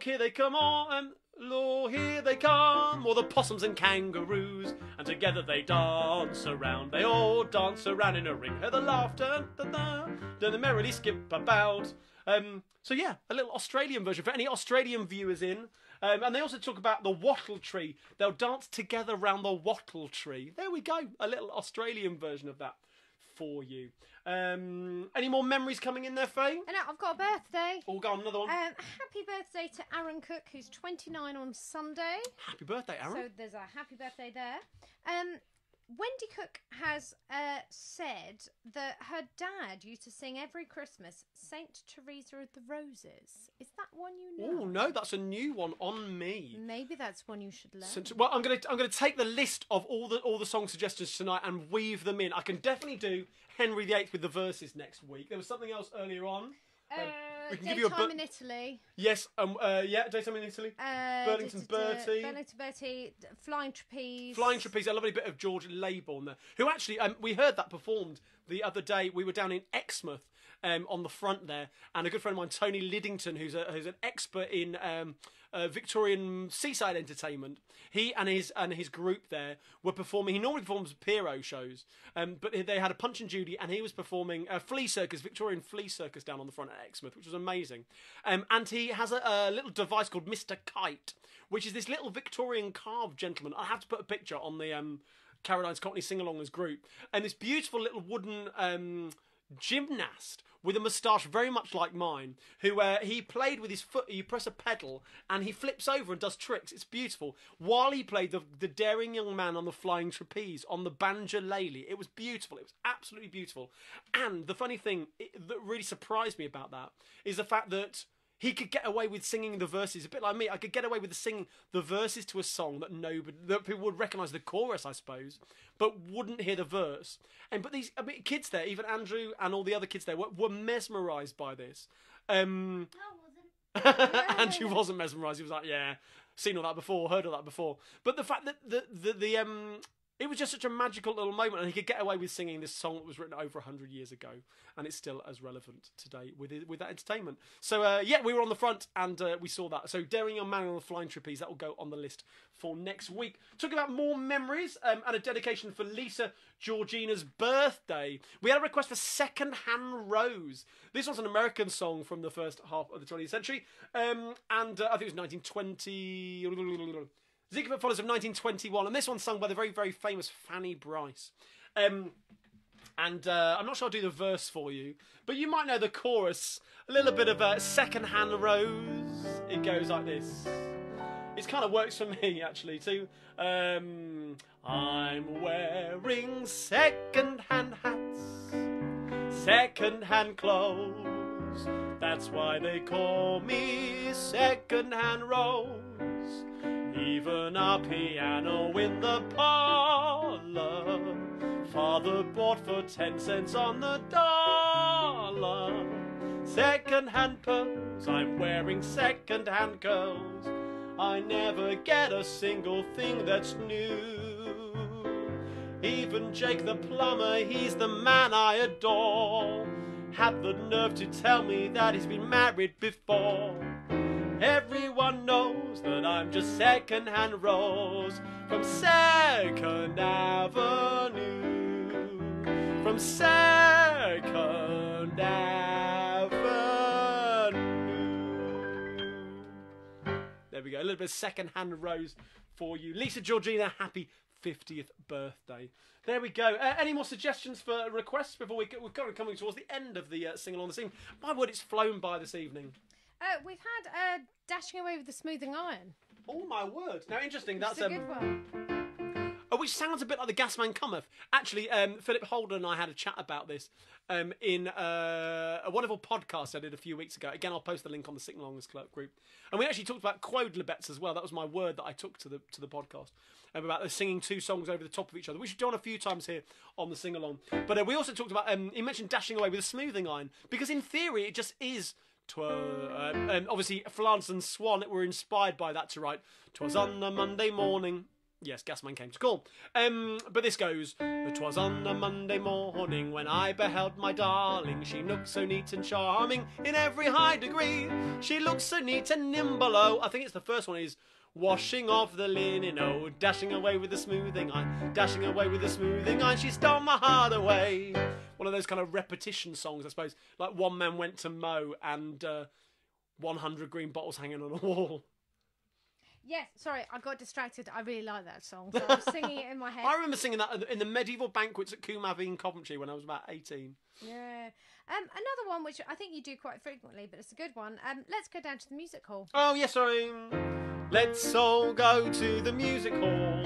here they come on, Lord, here they come, all the possums and kangaroos, and together they dance around. They all dance around in a ring. Hear the laughter, then they merrily skip about. So yeah, a little Australian version for any Australian viewers in. And they also talk about the wattle tree. They'll dance together round the wattle tree. There we go, a little Australian version of that for you. Any more memories coming in there, Faye? And I've got a birthday. Oh, go on, another one. Happy birthday to Aaron Cook, who's 29 on Sunday. Happy birthday, Aaron. So there's a happy birthday there. Wendy Cook has said that her dad used to sing every Christmas Saint Teresa of the Roses. Is that one you know? Oh no, that's a new one on me. Maybe that's one you should learn. Well, I'm gonna take the list of all the song suggestions tonight and weave them in. I can definitely do Henry VIII with the verses next week. There was something else earlier on. We can give you Daytime in Italy. Yes, Daytime in Italy. Burlington Bertie. Burlington Bertie. Flying Trapeze. Flying Trapeze, a lovely bit of George Laybourne there. Who actually, we heard that performed the other day. We were down in Exmouth on the front there, and a good friend of mine, Tony Liddington, who's an expert in Victorian seaside entertainment. He and his group there were performing. He normally performs Pierrot shows, but they had a Punch and Judy, and he was performing a flea circus, Victorian flea circus down on the front at Exmouth, which was amazing. And he has a little device called Mr. Kite, which is this little Victorian carved gentleman. I'll have to put a picture on the Carradine's Cockney Sing-Alongers group, and this beautiful little wooden gymnast with a moustache very much like mine, who he played with his foot. You press a pedal and he flips over and does tricks. It's beautiful. While he played the daring young man on the flying trapeze, on the banjolele. It was beautiful. It was absolutely beautiful. And the funny thing that really surprised me about that is the fact that he could get away with singing the verses, a bit like me. I could get away with singing the verses to a song that people would recognise the chorus, I suppose, but wouldn't hear the verse. But these kids there, even Andrew and all the other kids there, were mesmerised by this. No, I wasn't. Andrew wasn't mesmerised. He was like, "Yeah, seen all that before, heard all that before." But the fact that it was just such a magical little moment, and he could get away with singing this song that was written over 100 years ago, and it's still as relevant today with that entertainment. So yeah, we were on the front, and we saw that. So Daring Young Man on the Flying Trapeze, that will go on the list for next week. Talking about more memories, and a dedication for Lisa Georgina's birthday. We had a request for Secondhand Rose. This was an American song from the first half of the 20th century, and I think it was 1920... Ziegfeld Follies of 1921, and this one's sung by the very, very famous Fanny Bryce. I'm not sure I'll do the verse for you, but you might know the chorus. A little bit of Secondhand Rose. It goes like this. It kind of works for me, actually, too. I'm wearing second-hand hats, second-hand clothes. That's why they call me Secondhand Rose. Even a piano in the parlour, Father bought for 10 cents on the dollar. Second-hand pearls, I'm wearing second-hand curls. I never get a single thing that's new. Even Jake the plumber, he's the man I adore, had the nerve to tell me that he's been married before. Everyone knows that I'm just Secondhand Rose from Second Avenue. From Second Avenue. There we go. A little bit of Secondhand Rose for you. Lisa Georgina, happy 50th birthday. There we go. Any more suggestions for requests before we're kind of coming towards the end of the sing-along this evening? My word, it's flown by this evening. We've had Dashing Away with the Smoothing Iron. Oh my word! Now interesting. That's a good one. Which sounds a bit like the Gasman Cometh. Actually, Philip Holden and I had a chat about this in a wonderful podcast I did a few weeks ago. Again, I'll post the link on the Sing Alongs Club group. And we actually talked about quodlibets as well. That was my word that I took to the podcast about singing two songs over the top of each other, which we've done a few times here on the Sing Along. But we also talked about he mentioned Dashing Away with a Smoothing Iron, because in theory it just is. Obviously, Flance and Swan were inspired by that to write "'Twas on a Monday morning." Yes, Gasman came to call. But this goes: "'Twas on a Monday morning when I beheld my darling. She looked so neat and charming in every high degree. She looked so neat and nimble, oh." I think it's the first one is "Washing off the linen, oh, dashing away with the smoothing iron, dashing away with the smoothing iron, she stole my heart away." One of those kind of repetition songs, I suppose, like "One Man Went to Mow" and 100 Green Bottles Hanging on a Wall. Yes, sorry, I got distracted. I really like that song, so I was singing it in my head. I remember singing that in the medieval banquets at Combe Abbey in Coventry when I was about 18. Yeah. Another one which I think you do quite frequently, but it's a good one. Let's go down to the music hall. Oh, yes, sorry. Let's all go to the music hall,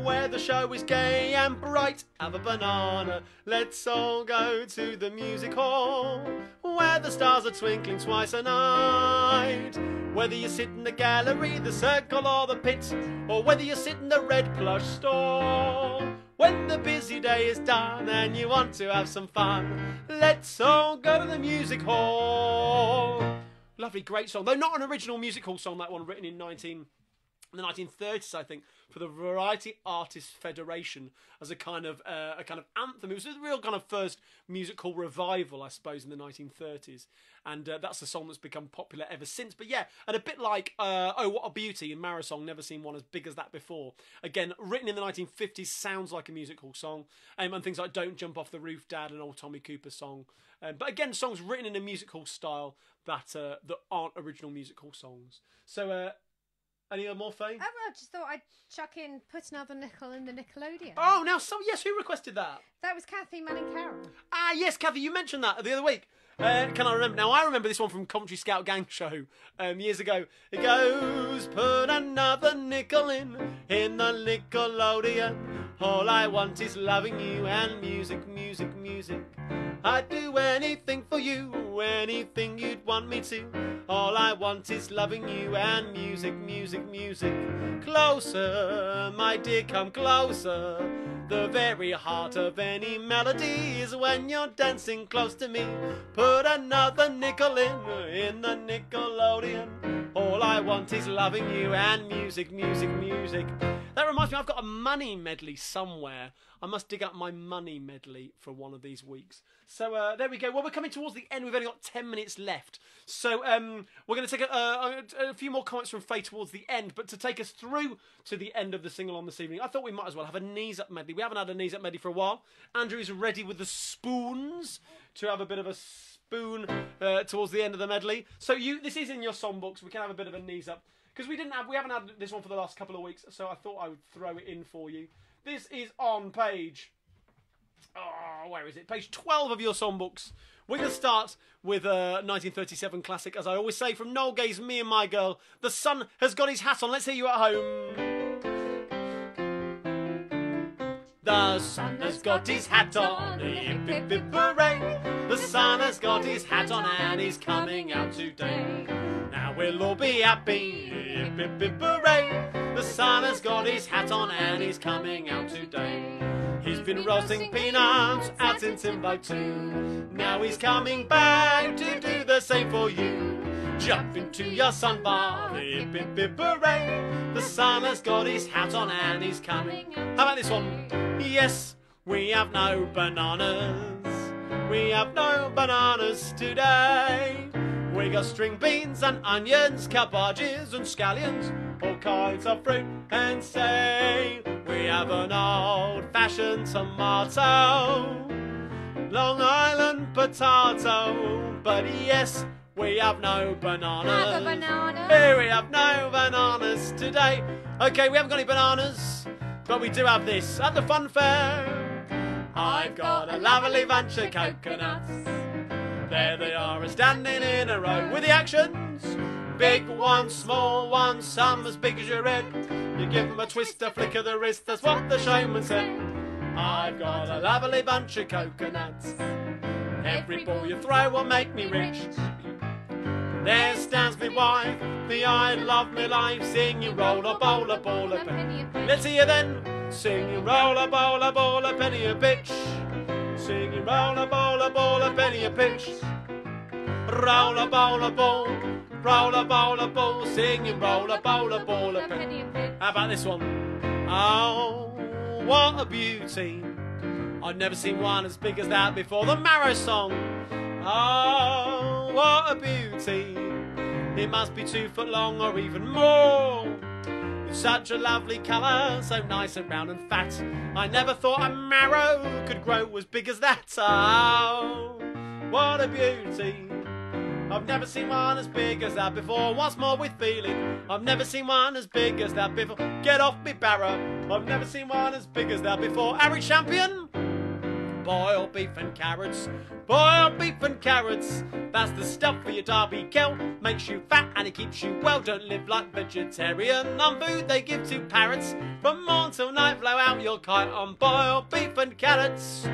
where the show is gay and bright. Have a banana. Let's all go to the music hall, where the stars are twinkling twice a night. Whether you sit in the gallery, the circle or the pit, or whether you sit in the red plush stall, when the busy day is done and you want to have some fun, let's all go to the music hall. Lovely, great song. Though not an original music hall song, that one, written in the 1930s, I think, for the Variety Artists Federation as a kind of anthem. It was a real kind of first music hall revival, I suppose, in the 1930s, and that's a song that's become popular ever since. But yeah, and a bit like "Oh What a Beauty" in Marisong, never seen one as big as that before. Again, written in the 1950s, sounds like a music hall song, and things like "Don't Jump Off the Roof, Dad," an old Tommy Cooper song. But again, songs written in a music hall style that aren't original music hall songs. So. Any more, Faye? Oh, I just thought I'd chuck in "Put Another Nickel in the Nickelodeon." Oh, now, yes, who requested that? That was Kathy Manning Carroll. Ah, yes, Kathy, you mentioned that the other week. Can I remember? Now, I remember this one from Coventry Scout Gang Show years ago. It goes, "Put another nickel in the Nickelodeon. All I want is loving you and music, music, music. I'd do anything for you, anything you'd want me to. All I want is loving you and music, music, music. Closer, my dear, come closer. The very heart of any melody is when you're dancing close to me. Put another nickel in the Nickelodeon. All I want is loving you and music, music, music. That reminds me, I've got a money medley somewhere. I must dig up my money medley for one of these weeks. So there we go. Well, we're coming towards the end. We've only got 10 minutes left. So we're going to take a few more comments from Faye towards the end. But to take us through to the end of the sing-along this evening, I thought we might as well have a knees-up medley. We haven't had a knees-up medley for a while. Andrew is ready with the spoons to have a bit of a spoon towards the end of the medley. So this is in your songbooks. We can have a bit of a knees-up. Because we haven't had this one for the last couple of weeks. So I thought I would throw it in for you. This is on page... where is it? Page 12 of your songbooks. We're going to start with a 1937 classic, as I always say, from Noel Gay's Me and My Girl. The sun has got his hat on. Let's hear you at home. The sun has got his hat on, hip hip hip hooray. The sun has got his hat on and he's coming out today. Now we'll all be happy, hip hip hip hooray. The sun has got his hat on and he's coming out today. He's been roasting peanuts out in Timbuktu. Now he's coming back to do the same for you. Jump into your sunbath, hip hip hip hooray. The sun has got his hat on and he's coming. How about this one? Yes, we have no bananas. We have no bananas today. We got string beans and onions, cabbages and scallions, all kinds of fruit and say. We have an old-fashioned tomato, Long Island potato, but yes, we have no bananas. Have a banana. Here we have no bananas today. Okay, we haven't got any bananas, but we do have this at the fun fair. I've got a lovely bunch of coconuts. There they are, standing in a row with the actions. Big ones, small ones, some as big as your head. You give them a twist, a flick of the wrist, that's what the showman said. I've got a lovely bunch of coconuts. Every ball you throw will make me rich. There stands me wife, the I love me life, singing roll a bowl, a ball, a penny. Let's hear you then. Singing roll a bowl, a penny a pitch. Singing roll a bowl, a penny a pitch. Roll a bowl, a ball, roll a bowl, a ball. Singing roll a bowl, a penny a pitch. How about this one? Oh, what a beauty. I've never seen one as big as that before. The Marrow song. Oh, what a beauty. It must be 2 foot long or even more. It's such a lovely colour, so nice and round and fat. I never thought a marrow could grow as big as that. Oh, what a beauty. I've never seen one as big as that before. What's more with feeling? I've never seen one as big as that before. Get off me barrow. I've never seen one as big as that before. Harry Champion. Boiled beef and carrots. Boiled beef and carrots. That's the stuff for your Derby cow. Makes you fat and it keeps you well. Don't live like vegetarian on food they give to parrots. From morn till night blow out your kite on boiled beef and carrots.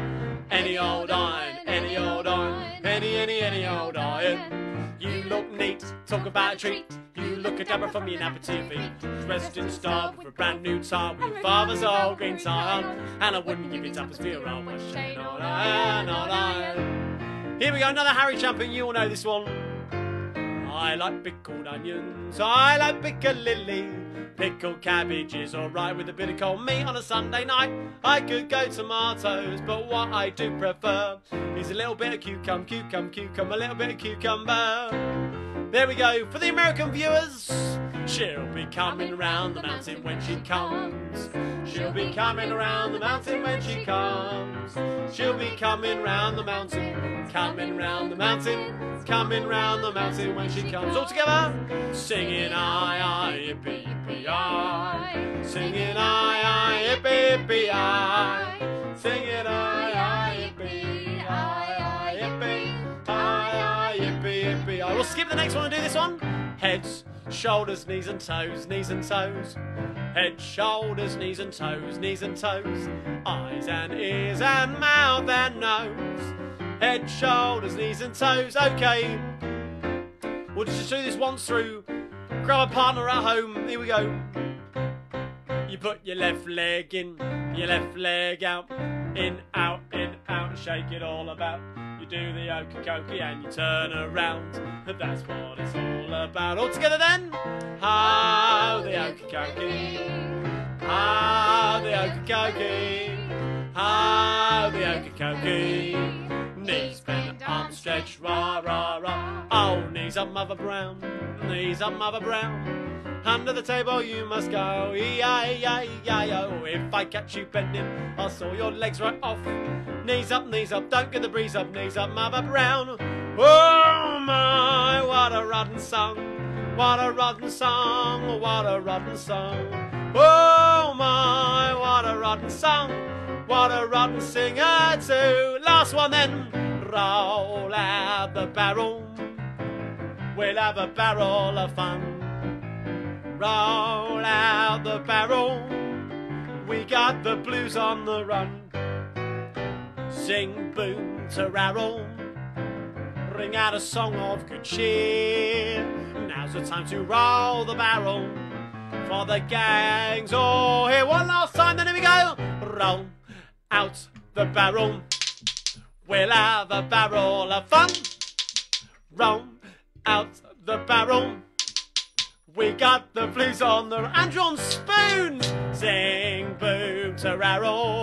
Any old iron, any old iron, any old iron. You look neat, talk about a treat. You look a dapper from your napper TV. Dressed in style with a brand new tie, with your father's old green tie on. And I wouldn't give it up as for your old machine. Old iron, old iron. Here we go, another Harry Champion. You all know this one. I like pickled onions, I like piccalilli. Pickled cabbage is alright with a bit of cold meat on a Sunday night. I could go tomatoes, but what I do prefer is a little bit of cucumber, a little bit of cucumber. There we go. For the American viewers, she'll be coming round the mountain when she comes. She'll be coming around the mountain when she comes. She'll be coming round the mountain, coming round the mountain, coming round the mountain when she comes. All together, singing I, yippee, yippee, I. Singing I, yippee, yippee, I. Singing I, yippee, I, yippee, I, yippee, yippee, I. We'll skip the next one and do this one. Heads, shoulders, knees and toes, knees and toes. Head, shoulders, knees and toes, knees and toes. Eyes and ears and mouth and nose. Head, shoulders, knees and toes. Okay. We'll just do this once through. Grab a partner at home. Here we go. You put your left leg in, your left leg out. In, out, shake it all about. You You do the okey cokey and you turn around. That's what it's all about. All together then. How the okey cokey. How the okey cokey. How the okey cokey. Knees bent, arms stretched, rah rah rah. Oh, knees up, Mother Brown. Knees up, Mother Brown. Under the table you must go, E-I-E-I-E-I-O. If I catch you bending, I'll saw your legs right off. Knees up, don't get the breeze up. Knees up, Mother Brown. Oh my, what a rotten song. What a rotten song, what a rotten song. Oh my, what a rotten song. What a rotten singer too. Last one then. Roll out the barrel. We'll have a barrel of fun. Roll out the barrel. We got the blues on the run. Sing boom to rattle. Ring out a song of good cheer. Now's the time to roll the barrel for the gangs. Oh, here one last time, then here we go. Roll out the barrel. We'll have a barrel of fun. Roll out the barrel. We got the blues on the Andrew on spoons. Sing boom to rattle.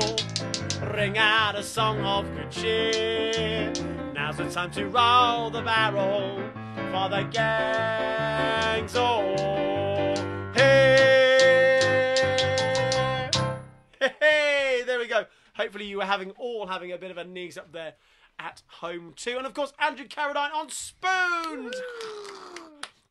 Ring out a song of good cheer. Now's the time to roll the barrel for the gangs. Oh, hey, hey, there we go. Hopefully you were all having a bit of a knees up there at home too. And of course, Andrew Carradine on spoons.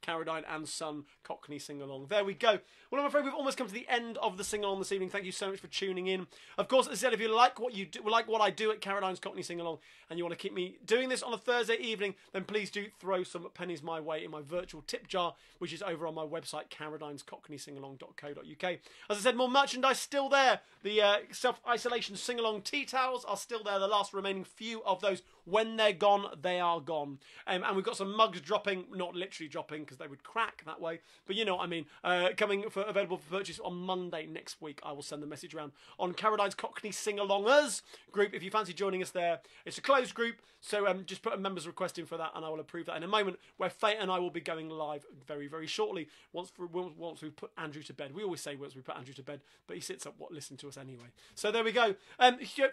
Carradine and Son Cockney sing-along. There we go. Well, I'm afraid we've almost come to the end of the sing-along this evening. Thank you so much for tuning in. Of course, as I said, if you like what you do, like what I do at Carradine's Cockney sing-along, and you want to keep me doing this on a Thursday evening, then please do throw some pennies my way in my virtual tip jar, which is over on my website, carradinescockneysing-along.co.uk. As I said, more merchandise still there. The self-isolation sing-along tea towels are still there. The last remaining few of those. When they're gone, they are gone. And we've got some mugs dropping, not literally dropping because they would crack that way, but you know what I mean, available for purchase on Monday next week. I will send the message around on Carradine's Cockney Sing-Alongers group if you fancy joining us there. It's a closed group, so just put a member's request in for that and I will approve that in a moment, where Faye and I will be going live very, very shortly once we've put Andrew to bed. We always say once we put Andrew to bed, but he sits up listening to us anyway. So there we go.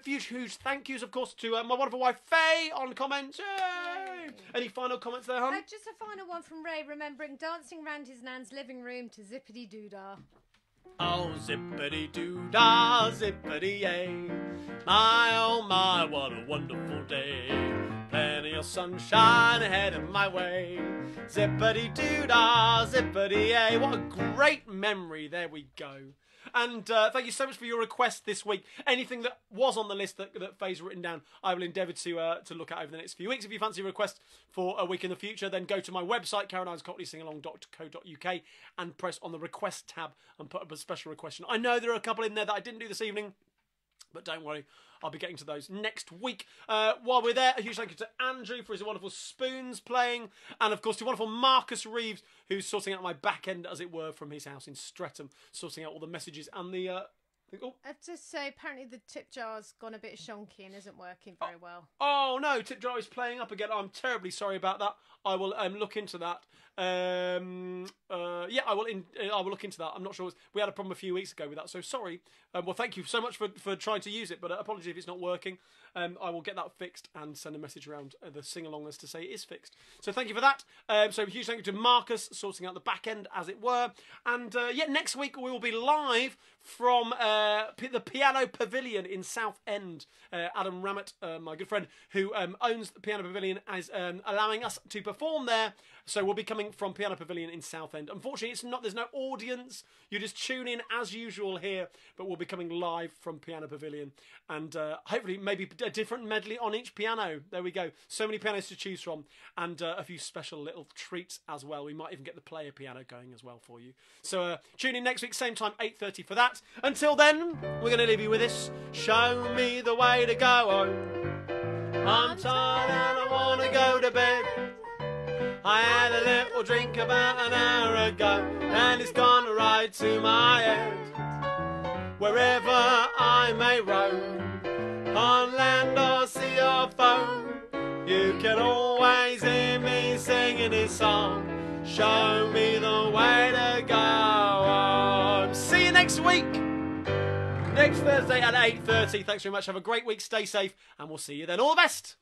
Huge thank yous, of course, to my wonderful wife Faye on comments. Yay! Any final comments there, hon? Just a final one from Ray, remembering dancing round his nan's living room to zippity-doo-dah. Oh, zippity-doo-dah, zippity-yay. My, oh my, what a wonderful day. Plenty of sunshine ahead of my way. Zippity-doo-dah, zippity-yay. What a great memory. There we go. And thank you so much for your request this week. Anything that was on the list that Faye's written down, I will endeavour to look at over the next few weeks. If you fancy a request for a week in the future, then go to my website, carradinescockneysingalong.co.uk, and press on the request tab and put up a special request. I know there are a couple in there that I didn't do this evening, but don't worry, I'll be getting to those next week. While we're there, a huge thank you to Andrew for his wonderful spoons playing, and of course to wonderful Marcus Reeves, who's sorting out my back end, as it were, from his house in Streatham, sorting out all the messages and the... I'd just say, apparently the tip jar's gone a bit shonky and isn't working very well. Oh no, tip jar is playing up again. I'm terribly sorry about that. I will look into that. Yeah, I will look into that. I'm not sure. We had a problem a few weeks ago with that, so sorry. Well, thank you so much for trying to use it, but apologies if it's not working. I will get that fixed and send a message around the sing-alongers to say it is fixed. So thank you for that. So huge thank you to Marcus, sorting out the back end, as it were. And yeah, next week we will be live from the Piano Pavilion in Southend. Adam Ramett, my good friend, who owns the Piano Pavilion, is allowing us to perform there. So we'll be coming from Piano Pavilion in Southend. Unfortunately, there's no audience. You just tune in as usual here, but we'll be coming live from Piano Pavilion. And hopefully maybe a different medley on each piano. There we go. So many pianos to choose from, and a few special little treats as well. We might even get the player piano going as well for you. So tune in next week, same time, 8:30 for that. Until then, we're going to leave you with this. Show me the way to go home. I'm tired and I want to go to bed. I had a little drink about an hour ago, and it's gone right to my head. Wherever I may roam, on land or sea or foam, you You can always hear me singing this song. Show me the way to go on. See you next week. Next Thursday at 8:30. Thanks very much. Have a great week. Stay safe. And we'll see you then. All the best.